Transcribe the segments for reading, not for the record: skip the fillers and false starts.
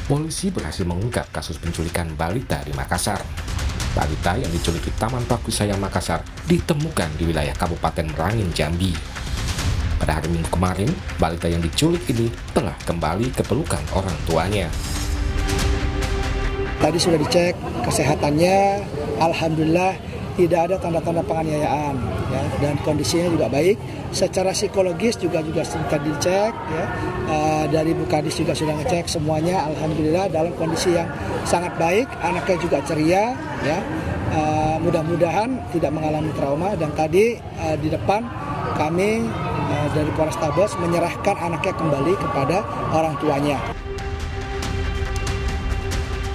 Polisi berhasil mengungkap kasus penculikan balita di Makassar. Balita yang diculik di Taman Pakuwi Sayang Makassar ditemukan di wilayah Kabupaten Merangin, Jambi. Pada hari Minggu kemarin, balita yang diculik ini telah kembali ke pelukan orang tuanya. Tadi sudah dicek kesehatannya, alhamdulillah tidak ada tanda-tanda penganiayaan, ya, dan kondisinya juga baik. Secara psikologis juga sudah dicek, ya, dari Bu Kadis juga sudah ngecek semuanya, alhamdulillah dalam kondisi yang sangat baik. Anaknya juga ceria, ya, mudah-mudahan tidak mengalami trauma. Dan tadi di depan kami dari Polrestabes menyerahkan anaknya kembali kepada orang tuanya.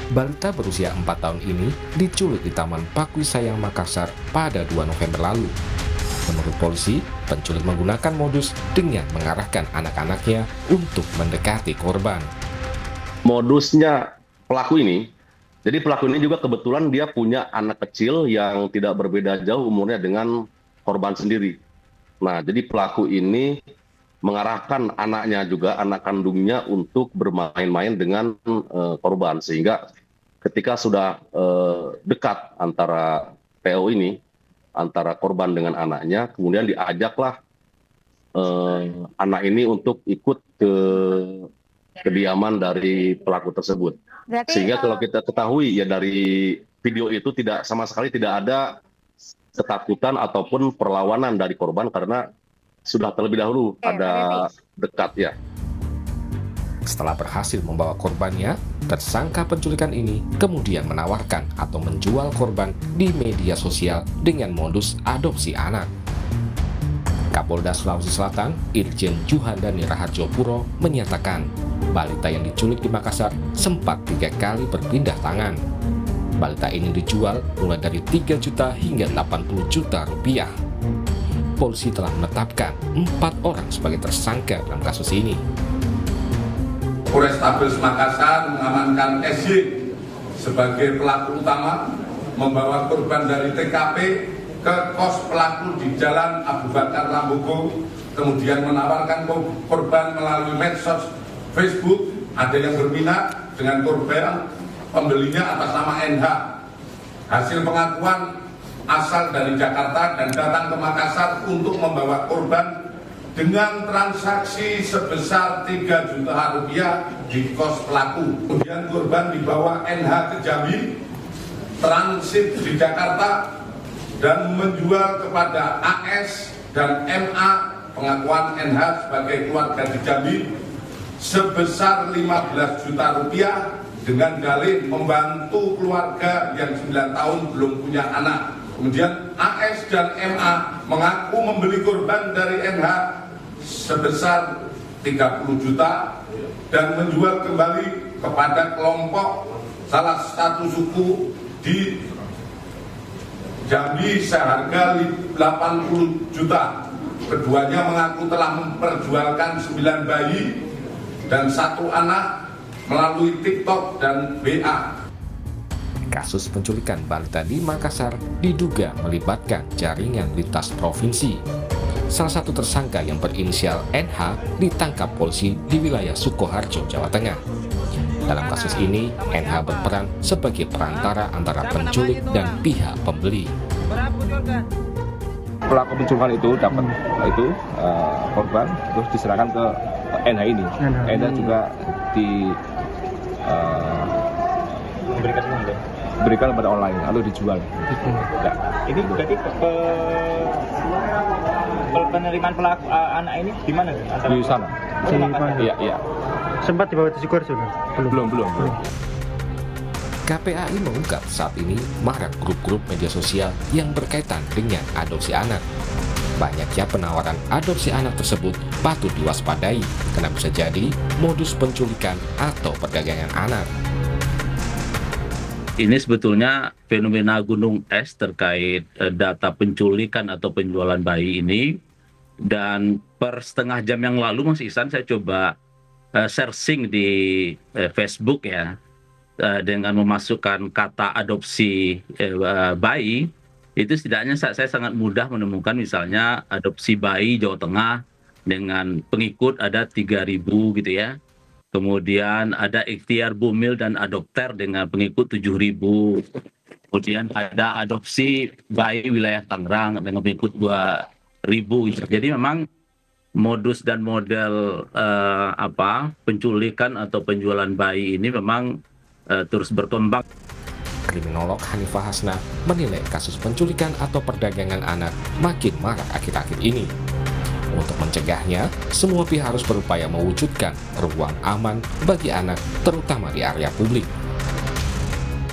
Balita berusia 4 tahun ini diculik di Taman Pakuwi Sayang Makassar pada 2 November lalu. Menurut polisi, penculik menggunakan modus dengan mengarahkan anak-anaknya untuk mendekati korban. Modusnya pelaku ini, jadi pelaku ini juga kebetulan dia punya anak kecil yang tidak berbeda jauh umurnya dengan korban sendiri. Nah, jadi pelaku ini mengarahkan anaknya juga, anak kandungnya untuk bermain-main dengan korban, sehingga ketika sudah dekat antara PO ini, antara korban dengan anaknya, kemudian diajaklah anak ini untuk ikut ke kediaman dari pelaku tersebut. Sehingga kalau kita ketahui ya dari video itu tidak sama sekali tidak ada ketakutan ataupun perlawanan dari korban karena sudah terlebih dahulu ada dekat ya. Setelah berhasil membawa korbannya, tersangka penculikan ini kemudian menawarkan atau menjual korban di media sosial dengan modus adopsi anak. Kapolda Sulawesi Selatan, Irjen Juhandani Rahardjopuro menyatakan balita yang diculik di Makassar sempat 3 kali berpindah tangan. Balita ini dijual mulai dari 3 juta hingga 80 juta rupiah. Polisi telah menetapkan 4 orang sebagai tersangka dalam kasus ini. Polrestabes Makassar mengamankan SY sebagai pelaku utama, membawa korban dari TKP ke kos pelaku di Jalan Abu Bakar Lambogo, kemudian menawarkan korban melalui medsos Facebook. Ada yang berminat dengan korban, pembelinya atas nama NH. Hasil pengakuan asal dari Jakarta dan datang ke Makassar untuk membawa korban dengan transaksi sebesar 3 juta rupiah di kos pelaku. Kemudian korban dibawa NH ke Jambi, transit di Jakarta, dan menjual kepada AS dan MA, pengakuan NH sebagai keluarga di Jambi, sebesar 15 juta rupiah dengan dalih membantu keluarga yang 9 tahun belum punya anak. Kemudian AS dan MA mengaku membeli korban dari NH sebesar 30 juta dan menjual kembali kepada kelompok salah satu suku di Jambi seharga 80 juta. Keduanya mengaku telah memperjualkan 9 bayi dan 1 anak melalui TikTok dan WA. Kasus penculikan balita di Makassar diduga melibatkan jaringan lintas provinsi. Salah satu tersangka yang berinisial NH ditangkap polisi di wilayah Sukoharjo, Jawa Tengah. Dalam kasus ini, NH berperan sebagai perantara antara penculik dan pihak pembeli. Pelaku penculikan itu dapat korban terus diserahkan ke NH ini. NH juga diberikan kepada online lalu dijual. Ya. Ini berarti penerimaan pelaku anak ini di mana? Di sana. Iya. Sempat dibawa ke Sukoharjo? Belum. KPAI mengungkap saat ini marak grup-grup media sosial yang berkaitan dengan adopsi anak. Banyaknya penawaran adopsi anak tersebut patut diwaspadai karena bisa jadi modus penculikan atau perdagangan anak. Ini sebetulnya fenomena gunung es terkait data penculikan atau penjualan bayi ini. Dan per setengah jam yang lalu Mas Ihsan saya coba searching di Facebook ya, dengan memasukkan kata adopsi bayi, itu setidaknya saya sangat mudah menemukan misalnya adopsi bayi Jawa Tengah dengan pengikut ada 3.000 gitu ya. Kemudian ada ikhtiar bumil dan adopter dengan pengikut 7.000. Kemudian ada adopsi bayi wilayah Tangerang dengan pengikut 2.000. Jadi memang modus dan model penculikan atau penjualan bayi ini memang terus berkembang. Kriminolog Hanifah Hasna menilai kasus penculikan atau perdagangan anak makin marak akhir-akhir ini. Untuk mencegahnya, semua pihak harus berupaya mewujudkan ruang aman bagi anak, terutama di area publik.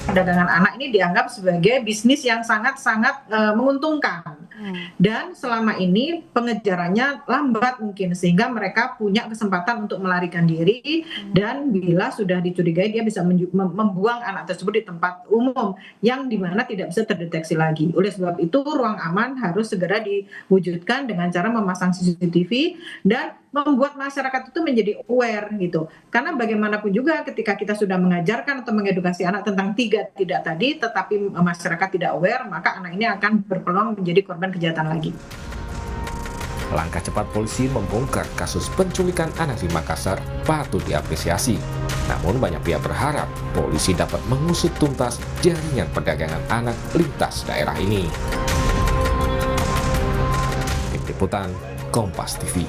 Perdagangan anak ini dianggap sebagai bisnis yang sangat-sangat menguntungkan. Dan selama ini pengejarannya lambat mungkin, sehingga mereka punya kesempatan untuk melarikan diri, dan bila sudah dicurigai dia bisa membuang anak tersebut di tempat umum yang dimana tidak bisa terdeteksi lagi. Oleh sebab itu ruang aman harus segera diwujudkan dengan cara memasang CCTV dan membuat masyarakat itu menjadi aware gitu. Karena bagaimanapun juga ketika kita sudah mengajarkan atau mengedukasi anak tentang 3 tidak tadi, tetapi masyarakat tidak aware, maka anak ini akan berpeluang menjadi korban kejahatan lagi. Langkah cepat polisi membongkar kasus penculikan anak di Makassar patut diapresiasi. Namun banyak pihak berharap polisi dapat mengusut tuntas jaringan perdagangan anak lintas daerah ini. Tim Liputan Kompas TV.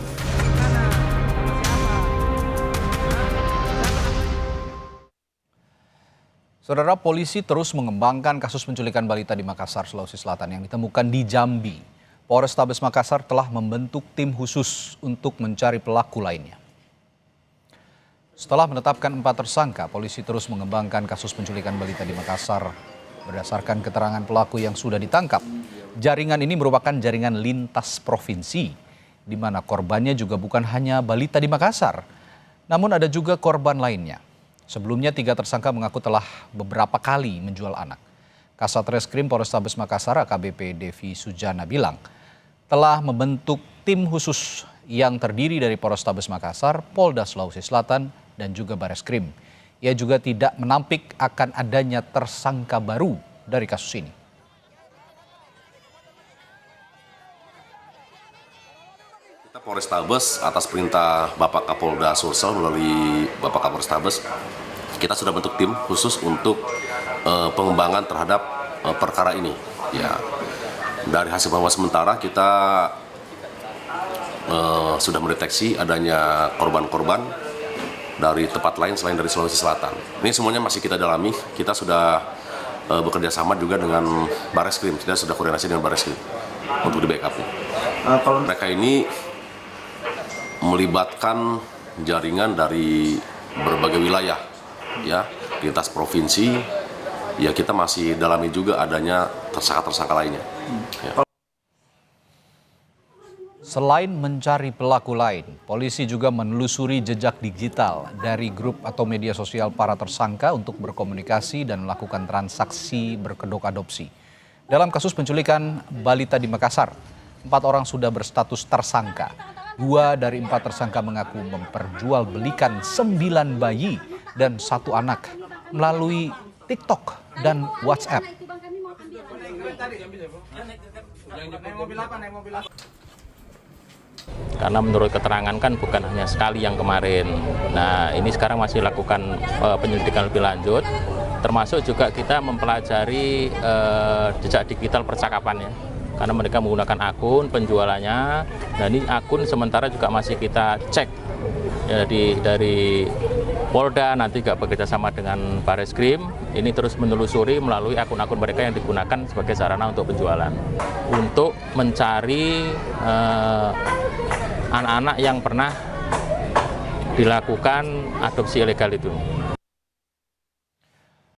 Saudara, polisi terus mengembangkan kasus penculikan balita di Makassar, Sulawesi Selatan yang ditemukan di Jambi. Polrestabes Makassar telah membentuk tim khusus untuk mencari pelaku lainnya. Setelah menetapkan 4 tersangka, polisi terus mengembangkan kasus penculikan balita di Makassar. Berdasarkan keterangan pelaku yang sudah ditangkap, jaringan ini merupakan jaringan lintas provinsi, di mana korbannya juga bukan hanya balita di Makassar, namun ada juga korban lainnya. Sebelumnya 3 tersangka mengaku telah beberapa kali menjual anak. Kasat Reskrim Polrestabes Makassar AKBP Devi Sujana bilang telah membentuk tim khusus yang terdiri dari Polrestabes Makassar, Polda Sulawesi Selatan, dan juga Bareskrim. Ia juga tidak menampik akan adanya tersangka baru dari kasus ini. Polrestabes atas perintah Bapak Kapolda Sulsel melalui Bapak Kapolrestabes, kita sudah bentuk tim khusus untuk pengembangan terhadap perkara ini. Ya, dari hasil pengawasan sementara kita sudah mendeteksi adanya korban-korban dari tempat lain selain dari Sulawesi Selatan. Ini semuanya masih kita dalami. Kita sudah bekerja sama juga dengan Bareskrim. Kita sudah koordinasi dengan Bareskrim untuk di backup. Mereka ini melibatkan jaringan dari berbagai wilayah, ya, lintas provinsi. Ya, kita masih dalami juga adanya tersangka-tersangka lainnya. Ya. Selain mencari pelaku lain, polisi juga menelusuri jejak digital dari grup atau media sosial para tersangka untuk berkomunikasi dan melakukan transaksi berkedok adopsi. Dalam kasus penculikan balita di Makassar, 4 orang sudah berstatus tersangka. 2 dari 4 tersangka mengaku memperjualbelikan 9 bayi dan 1 anak melalui TikTok dan WhatsApp. Karena menurut keterangan kan bukan hanya sekali yang kemarin. Nah, ini sekarang masih lakukan penyelidikan lebih lanjut, termasuk juga kita mempelajari jejak digital percakapannya. Karena mereka menggunakan akun penjualannya, dan ini akun sementara juga masih kita cek ya, dari Polda, nanti juga bekerja sama dengan Bareskrim. Ini terus menelusuri melalui akun-akun mereka yang digunakan sebagai sarana untuk penjualan, untuk mencari anak-anak yang pernah dilakukan adopsi ilegal itu.